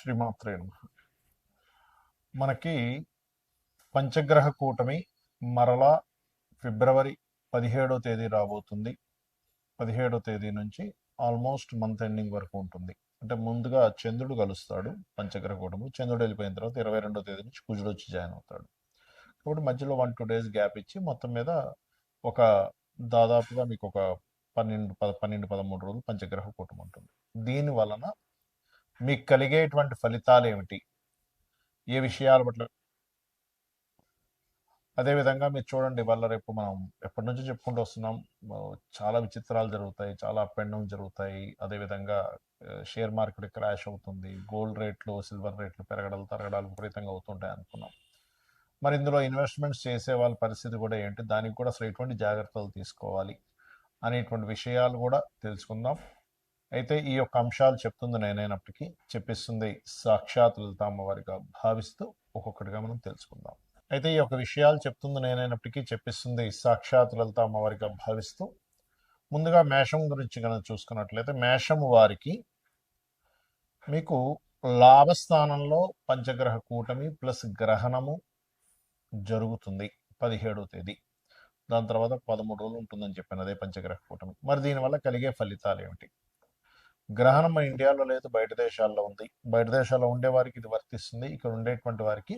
శ్రీమాత్రే నమః. మనకి పంచగ్రహ కూటమి మరలా ఫిబ్రవరి 17వ తేదీ రాబోతుంది. 17వ తేదీ నుంచి ఆల్మోస్ట్ మంత్ ఎండింగ్ వరకు ఉంటుంది. అంటే ముందుగా చంద్రుడు కలుస్తాడు పంచగ్రహ కూటమి. చంద్రుడు వెళ్ళిపోయిన తర్వాత 22వ తేదీ నుంచి కుజుడు వచ్చి జాయిన్ అవుతాడు. కాబట్టి మధ్యలో 1-2 డేస్ గ్యాప్ ఇచ్చి మొత్తం మీద ఒక దాదాపుగా మీకు ఒక 12-13 రోజులు పంచగ్రహ కూటమి ఉంటుంది. దీని వలన మీకు కలిగేటువంటి ఫలితాలు ఏమిటి, ఏ విషయాల పట్ల, అదేవిధంగా మీరు చూడండి, వల్ల రేపు మనం ఎప్పటి నుంచో చెప్పుకుంటూ వస్తున్నాం. చాలా విచిత్రాలు జరుగుతాయి, చాలా అప్ అండ్ డౌన్ జరుగుతాయి. అదేవిధంగా షేర్ మార్కెట్ క్రాష్ అవుతుంది, గోల్డ్ రేట్లు సిల్వర్ రేట్లు పెరగడాలు తరగడాలు విపరీతంగా అవుతుంటాయి అనుకున్నాం. మరి ఇందులో ఇన్వెస్ట్మెంట్స్ చేసే వాళ్ళ పరిస్థితి కూడా ఏంటి, దానికి కూడా అసలు ఎటువంటి జాగ్రత్తలు తీసుకోవాలి అనేటువంటి విషయాలు కూడా తెలుసుకుందాం. అయితే ఈ యొక్క అంశాలు చెప్తుంది నేనైనప్పటికీ చెప్పిస్తుంది సాక్షాత్ లలిత అమ్మవారిగా భావిస్తూ ఒక్కొక్కటిగా మనం తెలుసుకుందాం. అయితే ఈ యొక్క విషయాలు చెప్తుంది నేనైనప్పటికీ చెప్పిస్తుంది సాక్షాత్ లలిత అమ్మవారిగా భావిస్తూ ముందుగా మేషం గురించి కనుక చూసుకున్నట్లయితే మేషం వారికి మీకు లాభస్థానంలో పంచగ్రహ కూటమి ప్లస్ గ్రహణము జరుగుతుంది 17వ తేదీ. దాని తర్వాత 13 రోజులు ఉంటుందని చెప్పాను, అదే పంచగ్రహ కూటమి. మరి దీనివల్ల కలిగే ఫలితాలు ఏమిటి? గ్రహణం మన ఇండియాలో లేదు, బయట దేశాల్లో ఉంది. బయట దేశాల్లో ఉండే వారికి ఇది వర్తిస్తుంది, ఇక్కడ ఉండేటువంటి వారికి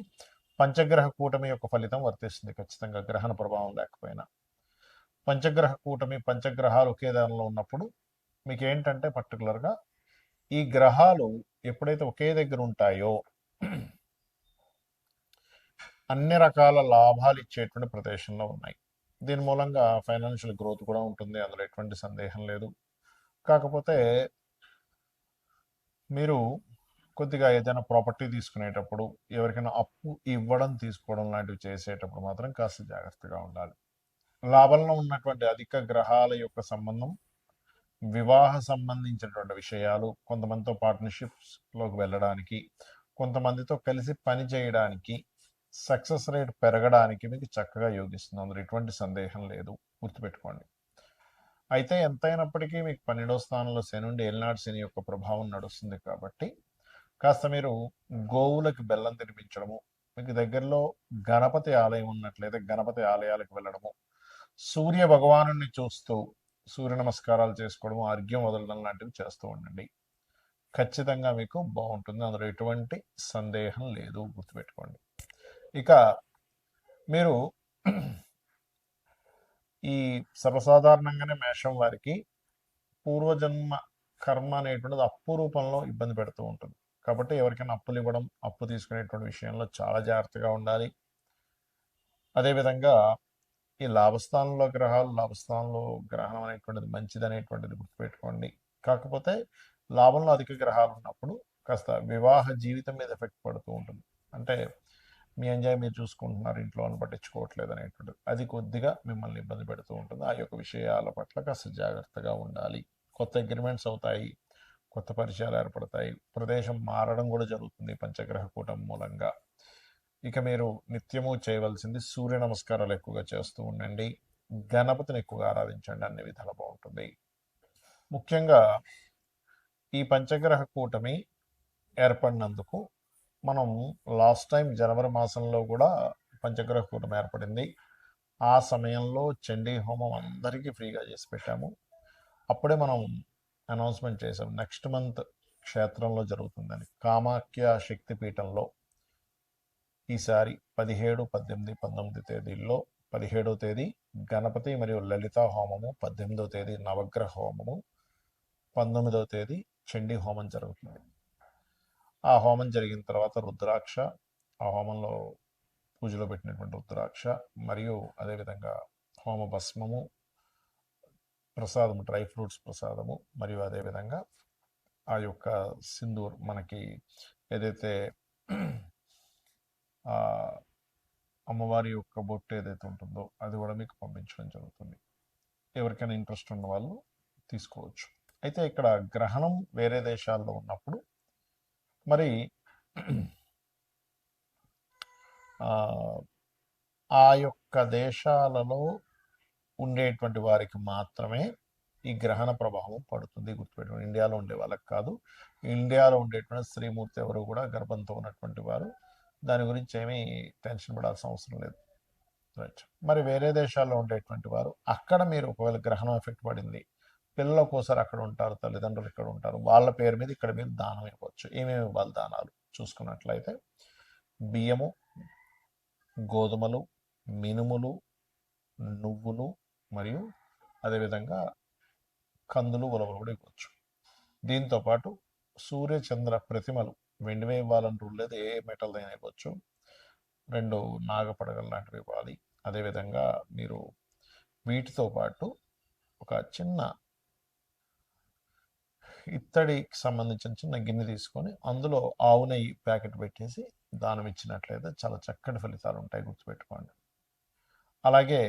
పంచగ్రహ కూటమి యొక్క ఫలితం వర్తిస్తుంది ఖచ్చితంగా, గ్రహణ ప్రభావం లేకపోయినా. పంచగ్రహ కూటమి పంచగ్రహాలు ఒకే దానిలో ఉన్నప్పుడు మీకు ఏంటంటే పర్టికులర్గా ఈ గ్రహాలు ఎప్పుడైతే ఒకే దగ్గర ఉంటాయో అన్ని రకాల లాభాలు ఇచ్చేటువంటి ప్రదేశంలో ఉన్నాయి. దీని మూలంగా ఫైనాన్షియల్ గ్రోత్ కూడా ఉంటుంది, అందులో ఎటువంటి సందేహం లేదు. కాకపోతే మీరు కొద్దిగా ఏదైనా ప్రాపర్టీ తీసుకునేటప్పుడు, ఎవరికైనా అప్పు ఇవ్వడం తీసుకోవడం లాంటివి చేసేటప్పుడు మాత్రం కాస్త జాగ్రత్తగా ఉండాలి. లాభంలో ఉన్నటువంటి అధిక గ్రహాల యొక్క సంబంధం వివాహ సంబంధించినటువంటి విషయాలు, కొంతమందితో పార్ట్నర్షిప్స్లోకి వెళ్ళడానికి, కొంతమందితో కలిసి పని చేయడానికి, సక్సెస్ రేట్ పెరగడానికి మీకు చక్కగా యోగిస్తుంది, అందులో ఎటువంటి సందేహం లేదు, గుర్తుపెట్టుకోండి. అయితే ఎంతైనప్పటికీ మీకు 12వ స్థానంలో శని నుండి ఏలినాడు శని యొక్క ప్రభావం నడుస్తుంది కాబట్టి కాస్త మీరు గోవులకు బెల్లం తినిపించడము, మీకు దగ్గరలో గణపతి ఆలయం ఉన్నట్లయితే గణపతి ఆలయాలకు వెళ్ళడము, సూర్య భగవాను చూస్తూ సూర్య నమస్కారాలు చేసుకోవడము, అర్ఘ్యం వదలడం లాంటివి చేస్తూ ఉండండి. ఖచ్చితంగా మీకు బాగుంటుంది, అందులో ఎటువంటి సందేహం లేదు, గుర్తుపెట్టుకోండి. ఇక మీరు ఈ సర్వసాధారణంగానే మేషం వారికి పూర్వజన్మ కర్మ అనేటువంటిది అప్పు రూపంలో ఇబ్బంది పెడుతూ ఉంటుంది. కాబట్టి ఎవరికైనా అప్పులు ఇవ్వడం, అప్పు తీసుకునేటువంటి విషయంలో చాలా జాగ్రత్తగా ఉండాలి. అదేవిధంగా ఈ లాభస్థానంలో గ్రహాలు, లాభస్థానంలో గ్రహణం అనేటువంటిది మంచిది అనేటువంటిది గుర్తుపెట్టుకోండి. కాకపోతే లాభంలో అధిక గ్రహాలు ఉన్నప్పుడు కాస్త వివాహ జీవితం మీద ఎఫెక్ట్ పడుతూ ఉంటుంది. అంటే మీ ఎంజాయ్ మీరు చూసుకుంటున్నారు, ఇంట్లో వాళ్ళని పట్టించుకోవట్లేదు అనేటువంటిది, అది కొద్దిగా మిమ్మల్ని ఇబ్బంది పెడుతూ ఉంటుంది. ఆ యొక్క విషయాల పట్ల కాస్త జాగ్రత్తగా ఉండాలి. కొత్త అగ్రిమెంట్స్ అవుతాయి, కొత్త పరిచయాలు ఏర్పడతాయి, ప్రదేశం మారడం కూడా జరుగుతుంది పంచగ్రహ కూటమి మూలంగా. ఇక మీరు నిత్యము చేయవలసింది సూర్య నమస్కారాలు ఎక్కువగా చేస్తూ ఉండండి, గణపతిని ఎక్కువగా ఆరాధించండి, అన్ని విధాలు బాగుంటుంది. ముఖ్యంగా ఈ పంచగ్రహ కూటమి ఏర్పడినందుకు మనం లాస్ట్ టైం జనవరి మాసంలో కూడా పంచగ్రహ కూటమి ఏర్పడింది. ఆ సమయంలో చండీ హోమం అందరికీ ఫ్రీగా చేసి పెట్టాము. అప్పుడే మనం అనౌన్స్మెంట్ చేసాం నెక్స్ట్ మంత్ క్షేత్రంలో జరుగుతుందని. కామాఖ్య శక్తిపీఠంలో ఈసారి 17, 18, 19 తేదీల్లో 17వ తేదీ గణపతి మరియు లలిత హోమము, 18వ తేదీ నవగ్రహ హోమము, 19వ తేదీ చండీ హోమం జరుగుతుంది. ఆ హోమం జరిగిన తర్వాత రుద్రాక్ష, ఆ హోమంలో పూజలో పెట్టినటువంటి రుద్రాక్ష మరియు అదేవిధంగా హోమ భస్మము, ప్రసాదము, డ్రై ఫ్రూట్స్ ప్రసాదము, మరియు అదేవిధంగా ఆ యొక్క సింధూర్, మనకి ఏదైతే అమ్మవారి యొక్క బొట్టు ఏదైతే ఉంటుందో అది కూడా మీకు పంపించడం జరుగుతుంది. ఎవరికైనా ఇంట్రెస్ట్ ఉన్న వాళ్ళు తీసుకోవచ్చు. అయితే ఇక్కడ గ్రహణం వేరే దేశాల్లో ఉన్నప్పుడు మరి ఆ యొక్క దేశాలలో ఉండేటువంటి వారికి మాత్రమే ఈ గ్రహణ ప్రభావం పడుతుంది. గుర్తుపెట్టుకోండి. ఇండియాలో ఉండే వాళ్ళకి కాదు, ఇండియాలో ఉండేటువంటి స్త్రీమూర్తి ఎవరు కూడా గర్భంతో ఉన్నటువంటి వారు దాని గురించి ఏమీ టెన్షన్ పడాల్సిన అవసరం లేదు. రైట్. మరి వేరే దేశాల్లో ఉండేటువంటి వారు అక్కడ మీరు ఒకవేళ గ్రహణం ఎఫెక్ట్ పడింది, పిల్లలు ఒక్కోసారి అక్కడ ఉంటారు, తల్లిదండ్రులు ఇక్కడ ఉంటారు, వాళ్ళ పేరు మీద ఇక్కడ మీరు దానం ఇవ్వచ్చు. ఏమేమి ఇవ్వాలి దానాలు చూసుకున్నట్లయితే బియ్యము, గోధుమలు, మినుములు, నువ్వులు మరియు అదేవిధంగా కందులు, ఉలవలు కూడా ఇవ్వచ్చు. దీంతోపాటు సూర్య చంద్ర ప్రతిమలు వెండివే ఇవ్వాలని రూల్ లేదు, ఏ మెటల్ అయినా ఇవ్వచ్చు. 2 నాగపడగలు లాంటివి ఇవ్వాలి. అదేవిధంగా మీరు వీటితో పాటు ఒక చిన్న ఇత్తడికి సంబంధించిన చిన్న గిన్నె తీసుకొని అందులో ఆవు నెయ్యి ప్యాకెట్ పెట్టేసి దానం ఇచ్చినట్లయితే చాలా చక్కటి ఫలితాలు ఉంటాయి. గుర్తుపెట్టుకోండి. అలాగే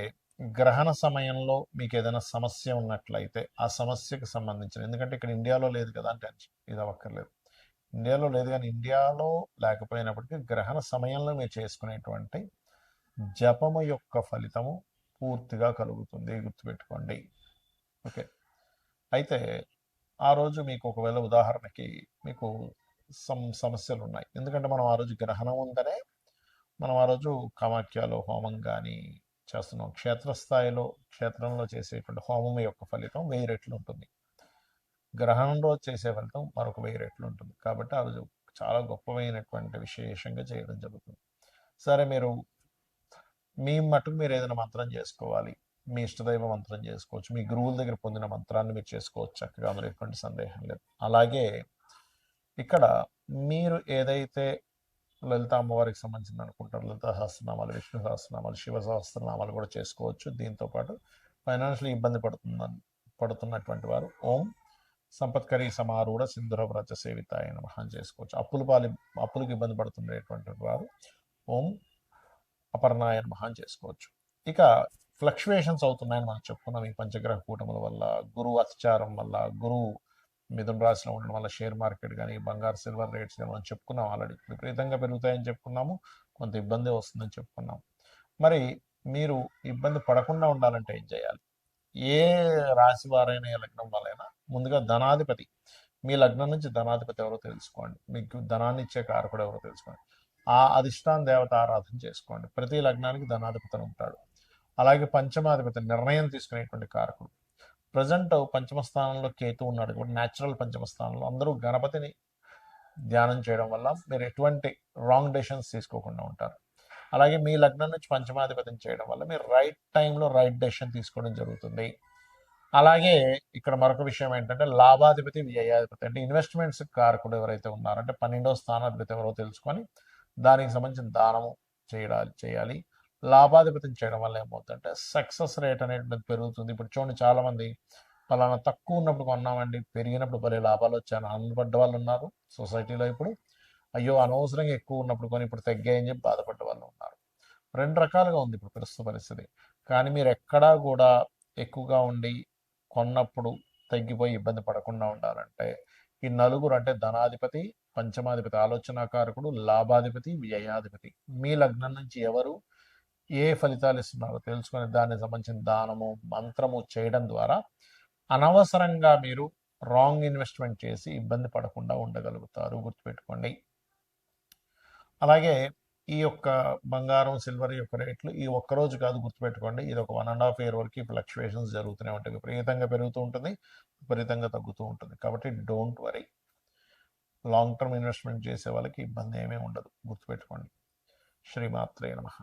గ్రహణ సమయంలో మీకు ఏదైనా సమస్య ఉన్నట్లయితే ఆ సమస్యకు సంబంధించిన, ఎందుకంటే ఇక్కడ ఇండియాలో లేదు కదా అని టెన్షన్ ఇది అవ్వక్కర్లేదు. ఇండియాలో లేదు, కానీ ఇండియాలో లేకపోయినప్పటికీ గ్రహణ సమయంలో మీరు చేసుకునేటువంటి జపము యొక్క ఫలితము పూర్తిగా కలుగుతుంది. గుర్తుపెట్టుకోండి. ఓకే. అయితే ఆ రోజు మీకు ఒకవేళ ఉదాహరణకి మీకు సమస్యలు ఉన్నాయి, ఎందుకంటే మనం ఆ రోజు గ్రహణం ఉందనే మనం ఆ రోజు కామాఖ్యలో హోమం కానీ చేస్తున్నాం. క్షేత్రస్థాయిలో క్షేత్రంలో చేసేటువంటి హోమం యొక్క ఫలితం 1000 రెట్లు ఉంటుంది. గ్రహణం రోజు చేసే ఫలితం మరొక 1000 రెట్లు ఉంటుంది. కాబట్టి ఆ రోజు చాలా గొప్పమైనటువంటి విశేషంగా చేయడం జరుగుతుంది. సరే, మీరు మీ మటుకు మీరు ఏదైనా మంత్రం చేసుకోవాలి, మీ ఇష్టదైవ మంత్రం చేసుకోవచ్చు, మీ గురువుల దగ్గర పొందిన మంత్రాన్ని మీరు చేసుకోవచ్చు చక్కగా, మరి ఎటువంటి సందేహం లేదు. అలాగే ఇక్కడ మీరు ఏదైతే లలిత అమ్మవారికి సంబంధించిన అనుకుంటారు, లలిత సహస్రనామాలు, విష్ణు సహస్రనామాలు, శివ సహస్రనామాలు కూడా చేసుకోవచ్చు. దీంతోపాటు ఫైనాన్షియల్ ఇబ్బంది పడుతున్నటువంటి వారు ఓం సంపత్కరీ సమారూఢ సింధుర వ్రత సేవితాయ నమః అని చేసుకోవచ్చు. అప్పులకు ఇబ్బంది పడుతుండేటువంటి వారు ఓం అపర్ణాయ నమః అని చేసుకోవచ్చు. ఇక ఫ్లక్చువేషన్స్ అవుతున్నాయని మనం చెప్పుకున్నాం ఈ పంచగ్రహ కూటముల వల్ల, గురువు అతిచారం వల్ల, గురువు మిథున రాశిలో ఉండడం వల్ల షేర్ మార్కెట్ కానీ బంగారు సిల్వర్ రేట్స్ కానీ మనం చెప్పుకున్నాం, ఆల్రెడీ విపరీతంగా పెరుగుతాయని చెప్పుకున్నాము, కొంత ఇబ్బంది వస్తుందని చెప్పుకున్నాం. మరి మీరు ఇబ్బంది పడకుండా ఉండాలంటే ఏం చేయాలి? ఏ రాశి వారైనా ఏ లగ్నం వాళ్ళైనా ముందుగా ధనాధిపతి, మీ లగ్నం నుంచి ధనాధిపతి ఎవరో తెలుసుకోండి, మీకు ధనాన్ని ఇచ్చే కారకుడు ఎవరో తెలుసుకోండి, ఆ అధిష్టాన దేవత ఆరాధన చేసుకోండి. ప్రతి లగ్నానికి ధనాధిపతి ఉంటాడు. అలాగే పంచమాధిపతి నిర్ణయం తీసుకునేటువంటి కారకుడు. ప్రజెంట్ పంచమ స్థానంలో కేతు ఉన్నాడు కాబట్టి న్యాచురల్ పంచమ స్థానంలో అందరూ గణపతిని ధ్యానం చేయడం వల్ల మీరు ఎటువంటి రాంగ్ డెసిషన్స్ తీసుకోకుండా ఉంటారు. అలాగే మీ లగ్నం నుంచి పంచమాధిపతిని చేయడం వల్ల మీరు రైట్ టైంలో రైట్ డెసిషన్ తీసుకోవడం జరుగుతుంది. అలాగే ఇక్కడ మరొక విషయం ఏంటంటే లాభాధిపతి, వ్యయాధిపతి అంటే ఇన్వెస్ట్మెంట్స్ కారకుడు ఎవరైతే ఉన్నారంటే 12వ స్థానాధిపతి ఎవరో తెలుసుకొని దానికి సంబంధించిన దానము చేయాలి. లాభాధిపతిని చేయడం వల్ల ఏమవుతుందంటే సక్సెస్ రేట్ అనేది పెరుగుతుంది. ఇప్పుడు చూడండి, చాలామంది పలానా తక్కువ ఉన్నప్పుడు కొన్నామండి, పెరిగినప్పుడు భలే లాభాలు వచ్చాయని ఆనందపడ్డ వాళ్ళు ఉన్నారు సొసైటీలో. ఇప్పుడు అయ్యో అనవసరంగా ఎక్కువ ఉన్నప్పుడు కొని ఇప్పుడు తగ్గాయని చెప్పి బాధపడ్డ వాళ్ళు ఉన్నారు. 2 రకాలుగా ఉంది ఇప్పుడు ప్రస్తుత పరిస్థితి. కానీ మీరు ఎక్కడా కూడా ఎక్కువగా ఉండి కొన్నప్పుడు తగ్గిపోయి ఇబ్బంది పడకుండా ఉండాలంటే ఈ నలుగురు అంటే ధనాధిపతి, పంచమాధిపతి ఆలోచనాకారకుడు, లాభాధిపతి, వ్యయాధిపతి మీ లగ్నం నుంచి ఎవరు ఏ ఫలితాలు ఇస్తున్నారో తెలుసుకొని దానికి సంబంధించిన దానము మంత్రము చేయడం ద్వారా అనవసరంగా మీరు రాంగ్ ఇన్వెస్ట్మెంట్ చేసి ఇబ్బంది పడకుండా ఉండగలుగుతారు. గుర్తుపెట్టుకోండి. అలాగే ఈ యొక్క బంగారం, సిల్వర్ యొక్క రేట్లు ఈ ఒక్కరోజు కాదు, గుర్తుపెట్టుకోండి. ఇది ఒక 1.5 year వరకు ఫ్లక్చువేషన్స్ జరుగుతూనే ఉంటాయి. విపరీతంగా పెరుగుతూ ఉంటుంది, విపరీతంగా తగ్గుతూ ఉంటుంది. కాబట్టి don't worry. Long term investment చేసే వాళ్ళకి ఇబ్బంది ఏమీ ఉండదు. గుర్తుపెట్టుకోండి. శ్రీమాత్రే నమః.